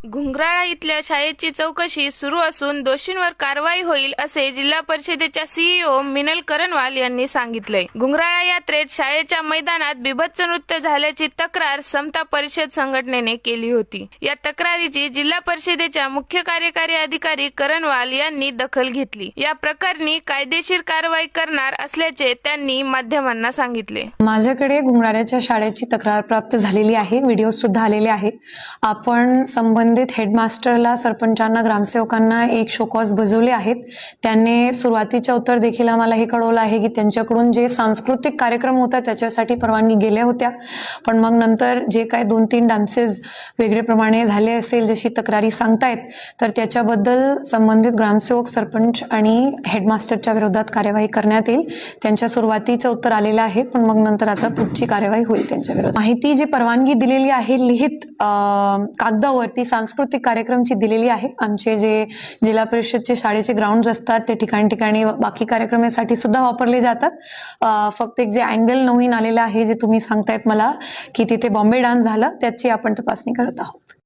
घुंगराळा इथल्या शाळेची चौकशी सुरू असून दोषींवर कारवाई होईल असे जिल्हा परिषदेच्या सीईओ मिनल करणवाल यांनी सांगितले। घुंगराळा यात्रेत शाळेच्या मैदानात बिभत्स नृत्य झाल्याची तक्रार समता परिषद संघटनेने केली होती। या तक्रारीची जिल्हा परिषदेच्या मुख्य कार्यकारी अधिकारी करणवाल यांनी दखल घेतली। या प्रकरणी कायदेशीर कारवाई करणार असल्याचे त्यांनी माध्यमांना सांगितले। माझ्याकडे घुंगराळ्याच्या शाळेची तक्रार प्राप्त झालेली आहे, व्हिडिओ सुद्धा आलेले आहे। आपण संबंधित हेडमास्टरला, सरपंचांना, ग्रामसेवकांना एक शोकॉज बजावले आहेत। त्यांनी सुरुवातीच्या उत्तर देखील आम्हाला हे कळवलं आहे की त्यांच्याकडून जे सांस्कृतिक कार्यक्रम होता त्याच्यासाठी परवानगी गेल्या होत्या, पण मग नंतर जे काय 2-3 डान्सेस वेगळे प्रमाणे झाले असेल जशी तक्रारी सांगतायत, तर त्याच्याबद्दल संबंधित ग्रामसेवक, सरपंच आणि हेडमास्टरच्या विरोधात कार्यवाही करण्यात येईल। त्यांच्या सुरुवातीचं उत्तर आलेलं आहे, पण मग नंतर आता पुढची कार्यवाही होईल त्यांच्या विरोधात। माहिती जी परवानगी दिलेली आहे लिखित कागदावरती सांस्कृतिक कार्यक्रमची दिलेली आहे। आमचे जे जिल्हा परिषदचे शाळेचे ग्राउंड्स असतात ते ठिकाणी बाकी कार्यक्रमासाठी सुद्धा वापरले जातात। फक्त एक जे अँगल नवीन आलेलं आहे जे तुम्ही सांगतायत मला की तिथे बॉम्बे डान्स झाला, त्याची आपण तपासणी करत आहोत।